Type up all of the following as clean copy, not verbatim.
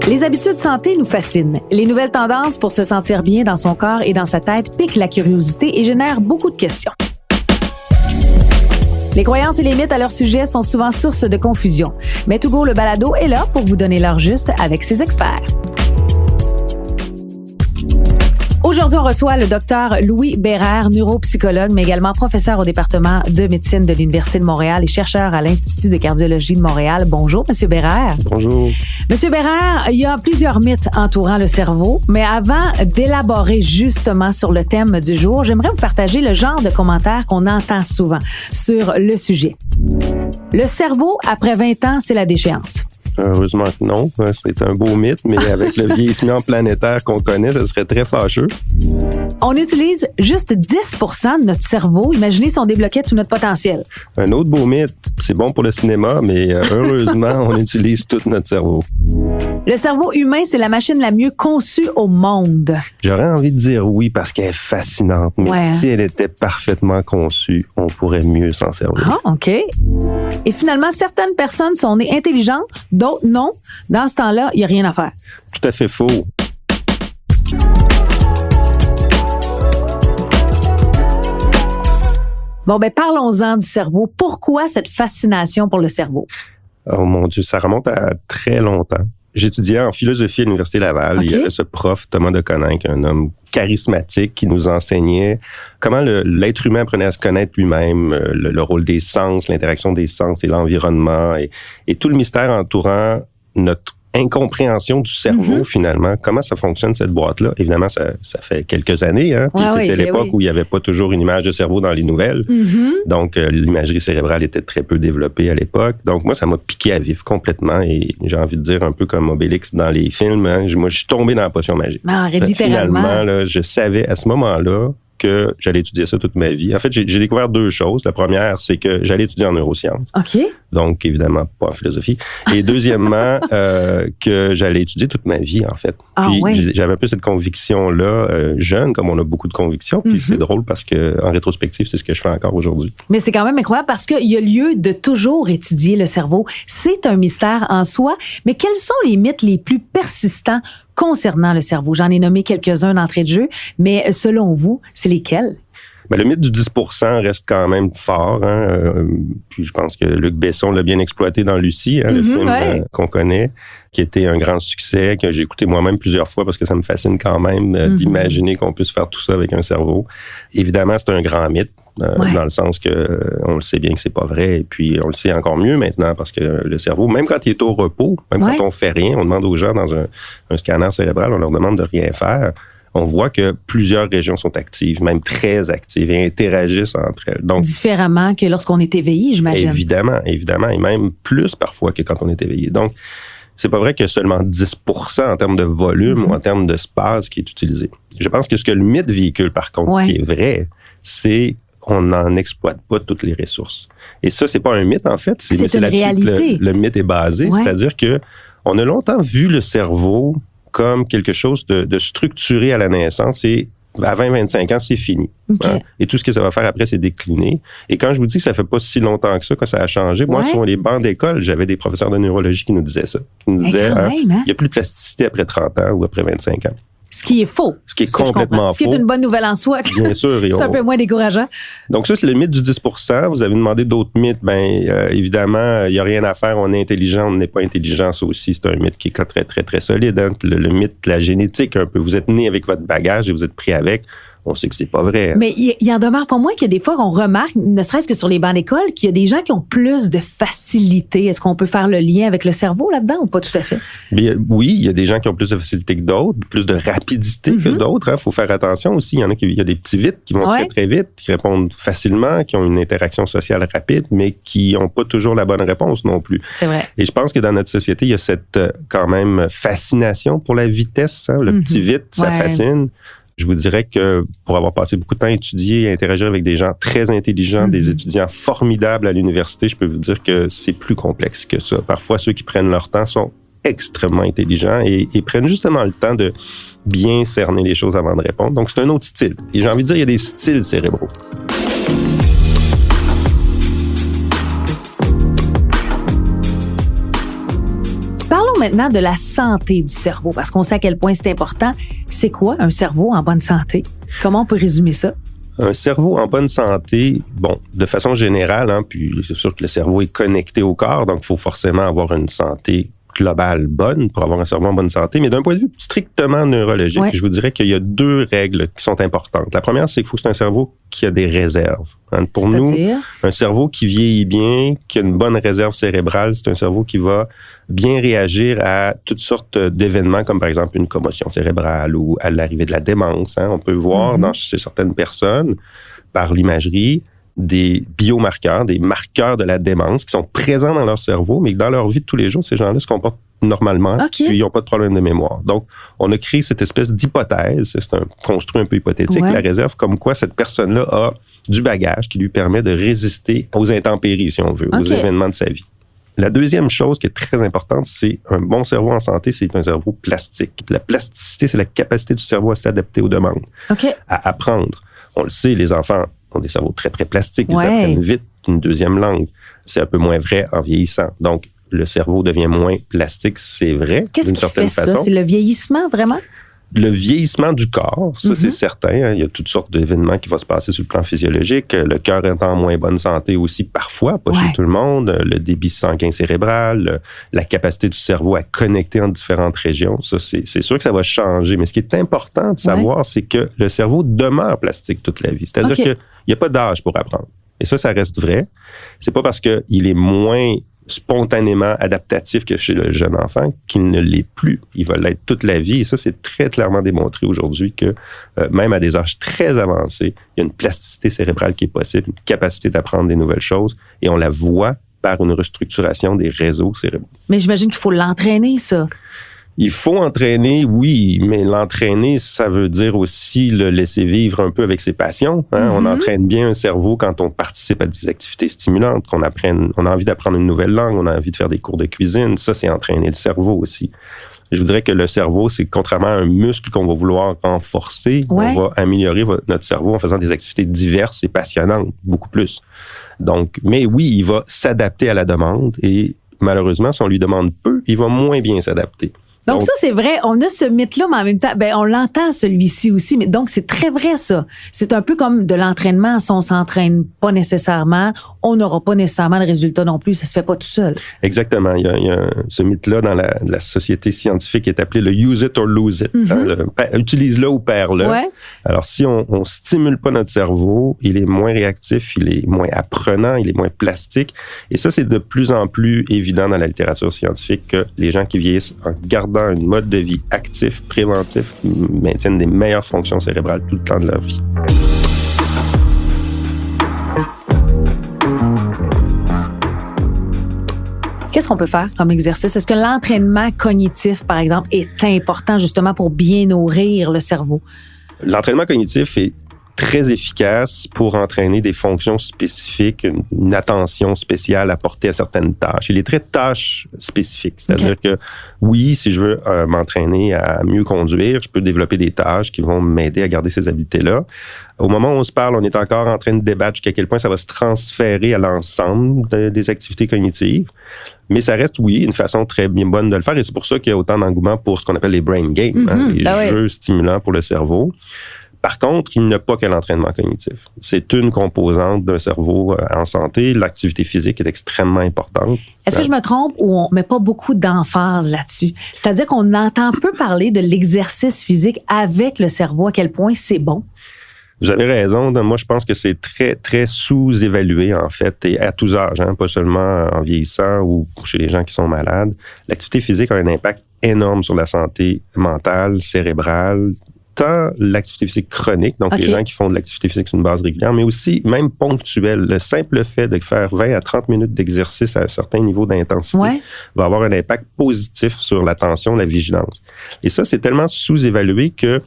Les habitudes santé nous fascinent. Les nouvelles tendances pour se sentir bien dans son corps et dans sa tête piquent la curiosité et génèrent beaucoup de questions. Les croyances et les mythes à leur sujet sont souvent source de confusion. Mais Togo le balado est là pour vous donner l'heure juste avec ses experts. Aujourd'hui, on reçoit le docteur Louis Bérère, neuropsychologue, mais également professeur au département de médecine de l'Université de Montréal et chercheur à l'Institut de cardiologie de Montréal. Bonjour, Monsieur Bérère. Bonjour. Monsieur Bérère, il y a plusieurs mythes entourant le cerveau, mais avant d'élaborer justement sur le thème du jour, j'aimerais vous partager le genre de commentaires qu'on entend souvent sur le sujet. Le cerveau, après 20 ans, c'est la déchéance. Heureusement que non. C'est un beau mythe, mais avec le vieillissement planétaire qu'on connaît, ça serait très fâcheux. On utilise juste 10% de notre cerveau. Imaginez si on débloquait tout notre potentiel. Un autre beau mythe, c'est bon pour le cinéma, mais heureusement, on utilise tout notre cerveau. Le cerveau humain, c'est la machine la mieux conçue au monde. J'aurais envie de dire oui parce qu'elle est fascinante, mais si elle était parfaitement conçue, on pourrait mieux s'en servir. Ah, OK. Et finalement, certaines personnes sont nées intelligentes, d'autres non. Dans ce temps-là, il n'y a rien à faire. Tout à fait faux. Bon, ben parlons-en du cerveau. Pourquoi cette fascination pour le cerveau? Oh mon Dieu, ça remonte à très longtemps. J'étudiais en philosophie à l'Université Laval. Okay. Il y avait ce prof, Thomas de Coninck, un homme charismatique qui nous enseignait comment l'être humain apprenait à se connaître lui-même, le rôle des sens, l'interaction des sens et l'environnement et tout le mystère entourant notre incompréhension du cerveau, finalement. Comment ça fonctionne, cette boîte-là? Évidemment, ça fait quelques années, hein? Puis c'était l'époque où il n'y avait pas toujours une image de cerveau dans les nouvelles. Donc, l'imagerie cérébrale était très peu développée à l'époque. Donc, moi, ça m'a piqué à vif complètement. Et j'ai envie de dire un peu comme Obélix dans les films. Hein? Moi, je suis tombé dans la potion magique. Finalement, là, je savais à ce moment-là que j'allais étudier ça toute ma vie. En fait, j'ai découvert deux choses. La première, c'est que j'allais étudier en neurosciences. OK. Donc, évidemment, pas en philosophie. Et deuxièmement, que j'allais étudier toute ma vie, en fait. Puis, j'avais un peu cette conviction-là, jeune, comme on a beaucoup de convictions. Puis, c'est drôle parce que en rétrospective, c'est ce que je fais encore aujourd'hui. Mais c'est quand même incroyable parce qu'il y a lieu de toujours étudier le cerveau. C'est un mystère en soi. Mais quels sont les mythes les plus persistants concernant le cerveau? J'en ai nommé quelques-uns d'entrée de jeu, mais selon vous, c'est lesquels? Ben, le mythe du 10% reste quand même fort. Hein? Puis je pense que Luc Besson l'a bien exploité dans Lucie, le film qu'on connaît, qui était un grand succès, que j'ai écouté moi-même plusieurs fois parce que ça me fascine quand même d'imaginer qu'on puisse faire tout ça avec un cerveau. Évidemment, c'est un grand mythe, dans le sens que on le sait bien que c'est pas vrai. Et puis, on le sait encore mieux maintenant parce que le cerveau, même quand il est au repos, même quand on fait rien, on demande aux gens dans un scanner cérébral, on leur demande de rien faire. On voit que plusieurs régions sont actives, même très actives, et interagissent entre elles. Donc, différemment que lorsqu'on est éveillé, j'imagine. Évidemment, et même plus parfois que quand on est éveillé. Donc, c'est pas vrai qu'il y a seulement 10% en termes de volume ou en termes de space qui est utilisé. Je pense que ce que le mythe véhicule, par contre, qui est vrai, c'est qu'on n'en exploite pas toutes les ressources. Et ça, c'est pas un mythe, en fait. C'est une réalité. Le mythe est basé, c'est-à-dire que on a longtemps vu le cerveau comme quelque chose de structuré à la naissance et à 20-25 ans, c'est fini. Okay. Hein? Et tout ce que ça va faire après, c'est décliner. Et quand je vous dis que ça fait pas si longtemps que ça a changé, moi, sur les bancs d'école, j'avais des professeurs de neurologie qui nous disaient ça. Qui nous disaient, il n'y a plus de plasticité après 30 ans ou après 25 ans. Ce qui est faux. Ce qui est complètement faux. Ce qui est une bonne nouvelle en soi. Bien sûr. C'est un peu moins décourageant. Donc ça, c'est le mythe du 10%. Vous avez demandé d'autres mythes. Évidemment, il n'y a rien à faire. On est intelligent, on n'est pas intelligent. Ça aussi, c'est un mythe qui est très, très, très solide. Hein? Le mythe de la génétique, un peu. Vous êtes né avec votre bagage et vous êtes pris avec. On sait que c'est pas vrai. Hein? Mais il en demeure pas moins qu'il y a des fois qu'on remarque, ne serait-ce que sur les bancs d'école, qu'il y a des gens qui ont plus de facilité. Est-ce qu'on peut faire le lien avec le cerveau là-dedans ou pas tout à fait? Bien, oui, il y a des gens qui ont plus de facilité que d'autres, plus de rapidité que d'autres. Il faut faire attention aussi. Il y a des petits vites qui vont très, très vite, qui répondent facilement, qui ont une interaction sociale rapide, mais qui n'ont pas toujours la bonne réponse non plus. C'est vrai. Et je pense que dans notre société, il y a cette quand même fascination pour la vitesse. Hein? Le petit vite, ça fascine. Je vous dirais que pour avoir passé beaucoup de temps à étudier et à interagir avec des gens très intelligents, des étudiants formidables à l'université, je peux vous dire que c'est plus complexe que ça. Parfois, ceux qui prennent leur temps sont extrêmement intelligents et prennent justement le temps de bien cerner les choses avant de répondre. Donc, c'est un autre style. Et j'ai envie de dire, il y a des styles cérébraux. Parlons maintenant de la santé du cerveau, parce qu'on sait à quel point c'est important. C'est quoi un cerveau en bonne santé? Comment on peut résumer ça? Un cerveau en bonne santé, bon, de façon générale, puis c'est sûr que le cerveau est connecté au corps, donc il faut forcément avoir une santé globale bonne pour avoir un cerveau en bonne santé. Mais d'un point de vue strictement neurologique, je vous dirais qu'il y a 2 règles qui sont importantes. La première, c'est qu'il faut que c'est un cerveau qui a des réserves. Pour nous, un cerveau qui vieillit bien, qui a une bonne réserve cérébrale, c'est un cerveau qui va bien réagir à toutes sortes d'événements, comme par exemple une commotion cérébrale ou à l'arrivée de la démence. On peut voir chez certaines personnes, par l'imagerie, des biomarqueurs, des marqueurs de la démence qui sont présents dans leur cerveau, mais que dans leur vie de tous les jours, ces gens-là se comportent normalement, puis ils n'ont pas de problème de mémoire. Donc, on a créé cette espèce d'hypothèse, c'est un construit un peu hypothétique, la réserve, comme quoi cette personne-là a du bagage qui lui permet de résister aux intempéries, si on veut, aux événements de sa vie. La deuxième chose qui est très importante, c'est un bon cerveau en santé, c'est un cerveau plastique. La plasticité, c'est la capacité du cerveau à s'adapter aux demandes, à apprendre. On le sait, les enfants ont des cerveaux très, très plastiques. Ils apprennent vite une deuxième langue. C'est un peu moins vrai en vieillissant. Donc, le cerveau devient moins plastique, c'est vrai, d'une certaine façon. Qu'est-ce qui fait ça? C'est le vieillissement, vraiment? Le vieillissement du corps, ça, c'est certain. Il y a toutes sortes d'événements qui vont se passer sur le plan physiologique. Le cœur est en moins bonne santé aussi, parfois, pas chez tout le monde. Le débit sanguin cérébral, la capacité du cerveau à connecter en différentes régions. Ça, c'est sûr que ça va changer. Mais ce qui est important de savoir, c'est que le cerveau demeure plastique toute la vie. C'est-à-dire qu'il n'y a pas d'âge pour apprendre. Et ça reste vrai. C'est pas parce qu'il est moins spontanément adaptatif que chez le jeune enfant qu'il ne l'est plus. Il va l'être toute la vie. Et ça, c'est très clairement démontré aujourd'hui que même à des âges très avancés, il y a une plasticité cérébrale qui est possible, une capacité d'apprendre des nouvelles choses. Et on la voit par une restructuration des réseaux cérébraux. Mais j'imagine qu'il faut l'entraîner, ça. Il faut entraîner, oui, mais l'entraîner, ça veut dire aussi le laisser vivre un peu avec ses passions. On entraîne bien un cerveau quand on participe à des activités stimulantes, on a envie d'apprendre une nouvelle langue, on a envie de faire des cours de cuisine. Ça, c'est entraîner le cerveau aussi. Je vous dirais que le cerveau, c'est contrairement à un muscle qu'on va vouloir renforcer, on va améliorer notre cerveau en faisant des activités diverses et passionnantes, beaucoup plus. Donc, mais oui, il va s'adapter à la demande et malheureusement, si on lui demande peu, il va moins bien s'adapter. Donc ça, c'est vrai. On a ce mythe-là, mais en même temps, on l'entend celui-ci aussi. Mais donc, c'est très vrai, ça. C'est un peu comme de l'entraînement. Si on s'entraîne pas nécessairement, on n'aura pas nécessairement de résultat non plus. Ça se fait pas tout seul. Exactement. Il y a ce mythe-là dans la société scientifique qui est appelé le « use it or lose it ». Utilise-le ou perds-le. Alors, si on stimule pas notre cerveau, il est moins réactif, il est moins apprenant, il est moins plastique. Et ça, c'est de plus en plus évident dans la littérature scientifique que les gens qui vieillissent en gardant un mode de vie actif, préventif, maintiennent des meilleures fonctions cérébrales tout le temps de leur vie. Qu'est-ce qu'on peut faire comme exercice? Est-ce que l'entraînement cognitif, par exemple, est important justement pour bien nourrir le cerveau? L'entraînement cognitif est très efficace pour entraîner des fonctions spécifiques, une attention spéciale apportée à certaines tâches. Il est très tâche spécifique. C'est-à-dire que, oui, si je veux m'entraîner à mieux conduire, je peux développer des tâches qui vont m'aider à garder ces habiletés-là. Au moment où on se parle, on est encore en train de débattre jusqu'à quel point ça va se transférer à l'ensemble des activités cognitives. Mais ça reste, oui, une façon très bien bonne de le faire. Et c'est pour ça qu'il y a autant d'engouement pour ce qu'on appelle les brain games, les jeux stimulants pour le cerveau. Par contre, il n'y a pas que l'entraînement cognitif. C'est une composante d'un cerveau en santé. L'activité physique est extrêmement importante. Est-ce que je me trompe ou on met pas beaucoup d'emphase là-dessus? C'est-à-dire qu'on entend peu parler de l'exercice physique avec le cerveau, à quel point c'est bon? Vous avez raison. Moi, je pense que c'est très, très sous-évalué, en fait, et à tous âges, pas seulement en vieillissant ou chez les gens qui sont malades. L'activité physique a un impact énorme sur la santé mentale, cérébrale, tant l'activité physique chronique, donc les gens qui font de l'activité physique sur une base régulière, mais aussi même ponctuelle. Le simple fait de faire 20 à 30 minutes d'exercice à un certain niveau d'intensité va avoir un impact positif sur l'attention, la vigilance. Et ça, c'est tellement sous-évalué que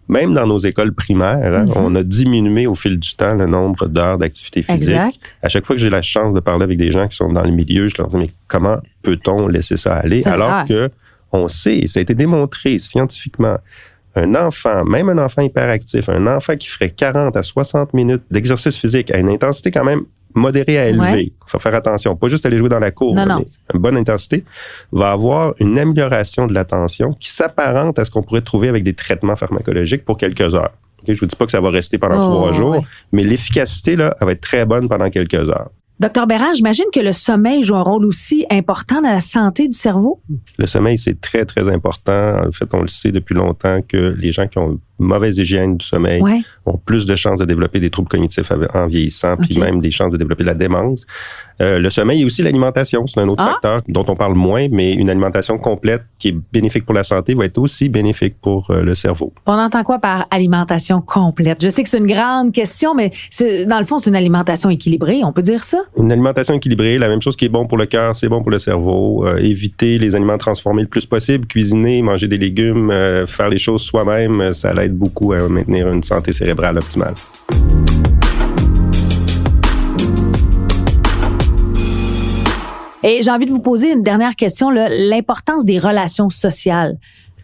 même dans nos écoles primaires, on a diminué au fil du temps le nombre d'heures d'activité physique. Exact. À chaque fois que j'ai la chance de parler avec des gens qui sont dans le milieu, je leur dis, mais comment peut-on laisser ça aller? Alors que on sait, ça a été démontré scientifiquement, un enfant, même un enfant hyperactif, un enfant qui ferait 40 à 60 minutes d'exercice physique à une intensité quand même modérée à élevée, il faut faire attention, pas juste aller jouer dans la cour, mais une bonne intensité, va avoir une amélioration de l'attention qui s'apparente à ce qu'on pourrait trouver avec des traitements pharmacologiques pour quelques heures. Okay? Je vous dis pas que ça va rester pendant 3 jours, mais l'efficacité, là, elle va être très bonne pendant quelques heures. Docteur Bérard, j'imagine que le sommeil joue un rôle aussi important dans la santé du cerveau? Le sommeil, c'est très, très important. En fait, on le sait depuis longtemps que les gens qui ont une mauvaise hygiène du sommeil ont plus de chances de développer des troubles cognitifs en vieillissant, puis même des chances de développer de la démence. Le sommeil et aussi l'alimentation, c'est un autre facteur dont on parle moins, mais une alimentation complète qui est bénéfique pour la santé va être aussi bénéfique pour le cerveau. On entend quoi par alimentation complète? Je sais que c'est une grande question, mais dans le fond, c'est une alimentation équilibrée, on peut dire ça? Une alimentation équilibrée, la même chose qui est bon pour le cœur, c'est bon pour le cerveau. Éviter les aliments transformés le plus possible, cuisiner, manger des légumes, faire les choses soi-même, ça l'aide beaucoup à maintenir une santé cérébrale optimale. Et j'ai envie de vous poser une dernière question, là, l'importance des relations sociales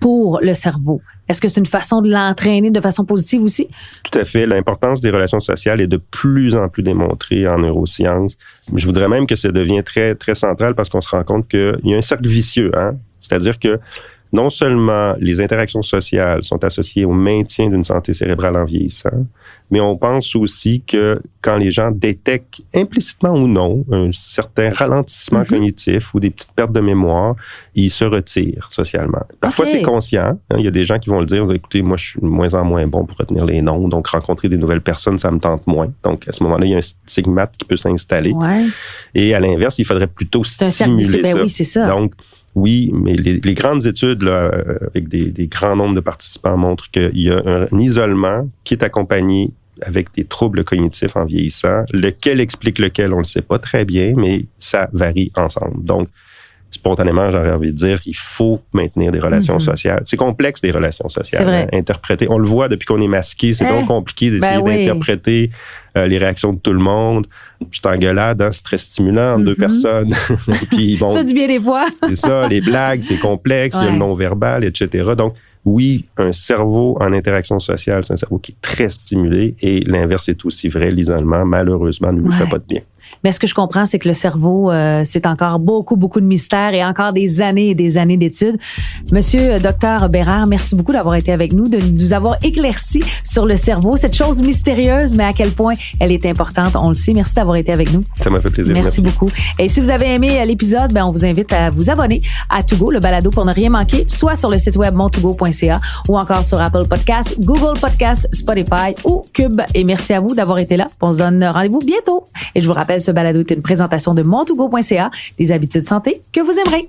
pour le cerveau. Est-ce que c'est une façon de l'entraîner de façon positive aussi? Tout à fait. L'importance des relations sociales est de plus en plus démontrée en neurosciences. Je voudrais même que ça devient très, très central parce qu'on se rend compte qu'il y a un cercle vicieux. C'est-à-dire que non seulement les interactions sociales sont associées au maintien d'une santé cérébrale en vieillissant, mais on pense aussi que quand les gens détectent implicitement ou non un certain ralentissement cognitif ou des petites pertes de mémoire, ils se retirent socialement. Parfois, c'est conscient. Il y a des gens qui vont le dire, écoutez, moi, je suis de moins en moins bon pour retenir les noms, donc rencontrer des nouvelles personnes, ça me tente moins. Donc, à ce moment-là, il y a un stigmate qui peut s'installer. Et à l'inverse, il faudrait plutôt stimuler ça. Oui, c'est ça. Donc, oui, mais les grandes études là, avec des grands nombres de participants montrent qu'il y a un isolement qui est accompagné avec des troubles cognitifs en vieillissant. Lequel explique lequel, on ne le sait pas très bien, mais ça varie ensemble. Donc, spontanément, j'aurais envie de dire qu'il faut maintenir des relations sociales. C'est complexe, des relations sociales. Interpréter. On le voit depuis qu'on est masqué. C'est donc compliqué d'essayer d'interpréter les réactions de tout le monde. Petite engueulade, c'est très stimulant entre deux personnes. Puis, bon, ça fait du bien des fois. C'est ça, les blagues, c'est complexe, il y a le non-verbal, etc. Donc, oui, un cerveau en interaction sociale, c'est un cerveau qui est très stimulé et l'inverse est aussi vrai. L'isolement, malheureusement, ne lui fait pas de bien. Mais ce que je comprends, c'est que le cerveau, c'est encore beaucoup de mystères et encore des années et des années d'études. Monsieur Dr Bérard, merci beaucoup d'avoir été avec nous, de nous avoir éclairci sur le cerveau, cette chose mystérieuse, mais à quel point elle est importante, on le sait. Merci d'avoir été avec nous. Ça m'a fait plaisir. Merci beaucoup. Et si vous avez aimé l'épisode, on vous invite à vous abonner à Togo, le balado pour ne rien manquer, soit sur le site web montougo.ca ou encore sur Apple Podcasts, Google Podcasts, Spotify ou Cube. Et merci à vous d'avoir été là. On se donne rendez-vous bientôt. Et je vous rappelle, ce balado est une présentation de montougo.ca, des habitudes santé que vous aimerez.